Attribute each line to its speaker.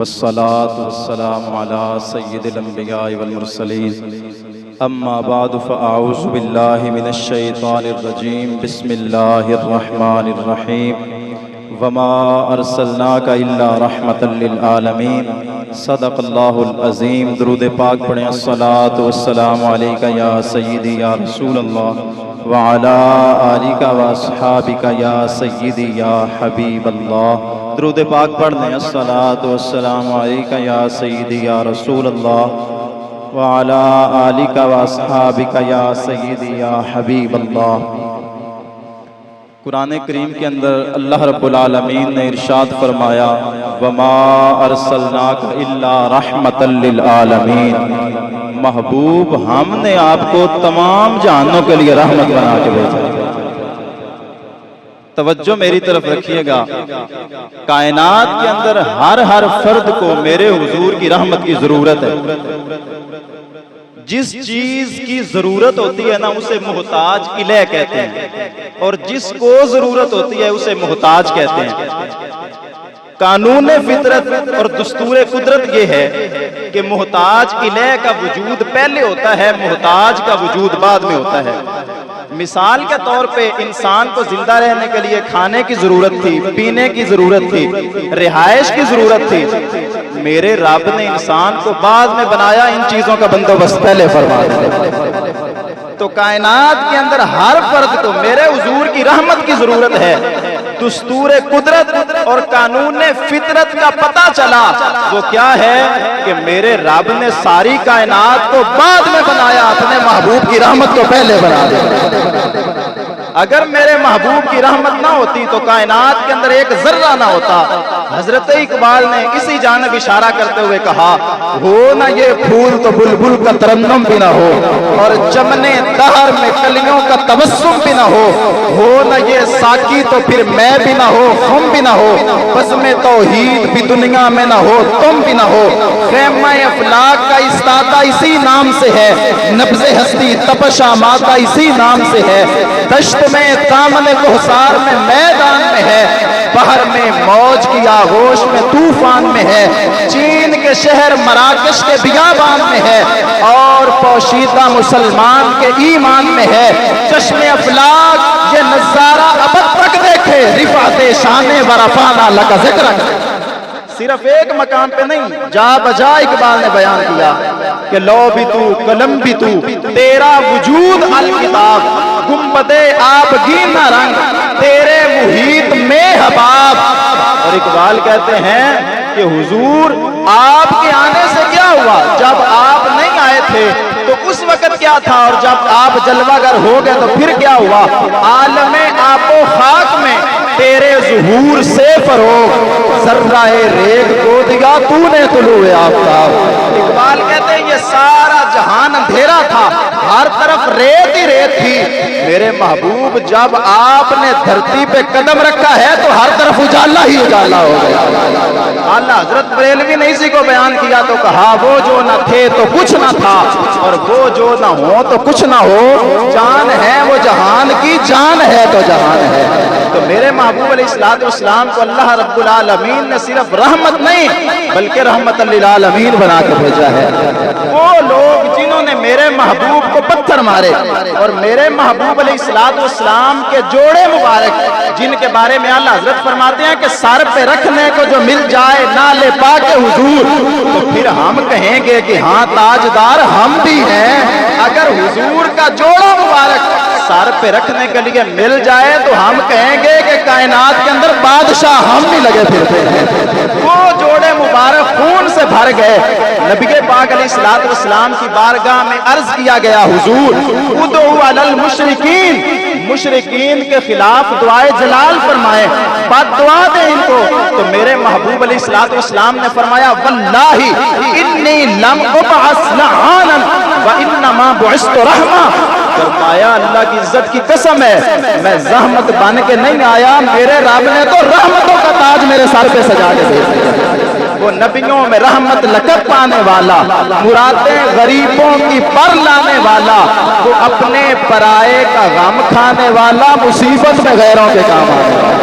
Speaker 1: والصلاة والسلام على سيد الأنبياء والمرسلين أما بعد فأعوذ بالله من الشيطان الرجيم بسم الله الرحمن الرحيم وما أرسلناك إلا رحمة للعالمين صدق الله العظيم درود پاک پڑھیں الصلاة والسلام عليك يا سيدي يا رسول الله وعلى آلك وأصحابك يا سيدي يا حبيب الله درود پاک پڑھنے الصلاة والسلام علیکہ یا سیدی یا رسول اللہ وعلا آلک واصحابک یا سیدی یا حبیب اللہ۔ قرآن کریم کے اندر اللہ رب العالمین نے ارشاد فرمایا وما ارسلناک الا رحمتا للعالمین، محبوب ہم نے آپ کو تمام جہانوں کے لیے رحمت بنا کے بھیجا۔ توجہ میری طرف رکھیے گا، کائنات کے اندر ہر فرد کو میرے حضور کی رحمت کی ضرورت ہے۔ جس چیز کی ضرورت ہوتی ہے نا اسے محتاج الیہ کہتے ہیں، اور جس کو ضرورت ہوتی ہے اسے محتاج کہتے ہیں۔ قانون فطرت اور دستور قدرت یہ ہے کہ محتاج الیہ کا وجود پہلے ہوتا ہے، محتاج کا وجود بعد میں ہوتا ہے۔ مثال کے طور پہ انسان کو زندہ رہنے کے لیے کھانے کی ضرورت تھی، پینے کی ضرورت تھی، رہائش کی ضرورت تھی۔ میرے رب نے انسان کو بعد میں بنایا، ان چیزوں کا بندوبست پہلے فرما دیا۔ تو کائنات کے اندر ہر فرد کو میرے حضور کی رحمت کی ضرورت ہے۔ دستور قدرت اور قانون فطرت کا پتہ چلا وہ کیا ہے کہ میرے رب نے ساری کائنات کو بعد میں بنایا، اپنے محبوب کی رحمت کو پہلے بنا دیا۔ اگر میرے محبوب کی رحمت نہ ہوتی تو کائنات کے اندر ایک ذرہ نہ ہوتا۔ حضرت اقبال نے اسی جانب اشارہ کرتے ہوئے کہا ہو نہ یہ پھول تو بلبل کا ترنم بھی نہ ہو، اور چمنے دہر میں کلیوں کا تبسم بھی نہ ہو نہ یہ ساقی تو پھر میں بھی نہ ہو، ہم بھی نہ ہو، بزم توحید بھی دنیا میں نہ ہو، تم بھی نہ ہو۔ خیمہ افلاک کا استادہ اسی نام سے ہے، نبض ہستی تپش آمادہ اسی نام سے ہے۔ دشت میں دامن کوثر میں میدان میں ہے، بحر میں موج کی آغوش میں طوفان میں ہے، چین کے شہر مراکش کے بیابان میں ہے، اور پوشیدہ مسلمان کے ایمان میں ہے۔ چشم افلاک یہ نظارہ ابد تک دیکھے، رفعت شان و رفعنا لک ذکرک۔ صرف ایک مقام پہ نہیں، جا بجا اقبال نے بیان کیا کہ لو بھی تو قلم بھی تو، تیرا وجود الکتاب، گنبد آبگین رنگ، تیرے محیط میں حباب۔ اور اقبال کہتے ہیں کہ حضور آپ کے آنے سے کیا ہوا؟ جب آپ نہیں آئے تھے تو اس وقت کیا تھا، اور جب آپ جلوہ گر ہو گئے تو پھر کیا ہوا؟ عالم آب و خاک میں تیرے ظہور سے فروغ، ذرہ ریگ کو دیا تو نے طلوع آفتاب۔ اقبال کہتے ہیں یہ سارا جہان اندھیرا تھا، ہر طرف ریت ہی ریت تھی، میرے محبوب جب آپ نے دھرتی پہ قدم رکھا ہے تو ہر طرف اجالا ہی اجالا ہو گیا۔ اللہ حضرت بریلوی نے اسی کو بیان کیا تو کہا وہ جو نہ تھے تو کچھ نہ تھا، اور وہ جو نہ ہو تو کچھ نہ ہو، جان ہے وہ جہان کی، جان ہے تو جہان ہے۔ تو میرے محبوب علیہ السلام کو اللہ رب العالمین نے صرف رحمت نہیں بلکہ رحمت للعالمین بنا کے بھیجا ہے۔ وہ لوگ جنہوں نے میرے محبوب کو پتھر مارے اور میرے محبوب علیہ السلام کے جوڑے مبارک جن کے بارے میں اللہ حضرت فرماتے ہیں کہ سر پہ رکھنے کو جو مل جائے نالے پاک حضور، تو پھر ہم کہیں گے کہ ہاں تاجدار ہم بھی ہیں۔ اگر حضور کا جوڑا مبارک سر پہ رکھنے کے لیے مل جائے تو ہم کہیں گے کہ کائنات کے اندر بادشاہ ہم بھی لگے پھرتے ہیں۔ وہ جوڑے مبارک خون سے بھر گئے۔ نبی پاک علیہ السلام کی بارگاہ میں عرض کیا گیا حضور ادعو علی المشرکین، مشرکین کے خلاف دعائے جلال فرمائیں، بد دعا دیں ان کو۔ تو میرے محبوب علیہ السلام نے فرمایا واللہ انی لم ابعث لعانا وانما بعثت رحمہ۔ فرمایا اللہ کی عزت کی قسم ہے میں زحمت بن کے نہیں آیا، میرے رب نے تو رحمتوں کا تاج میرے سر پہ سجا کے دے دیا۔ وہ نبیوں میں رحمت لقب پانے والا، مرادیں غریبوں کی پر لانے والا، وہ اپنے پرائے کا غم کھانے والا، مصیبت میں غیروں کے کام آنے والا۔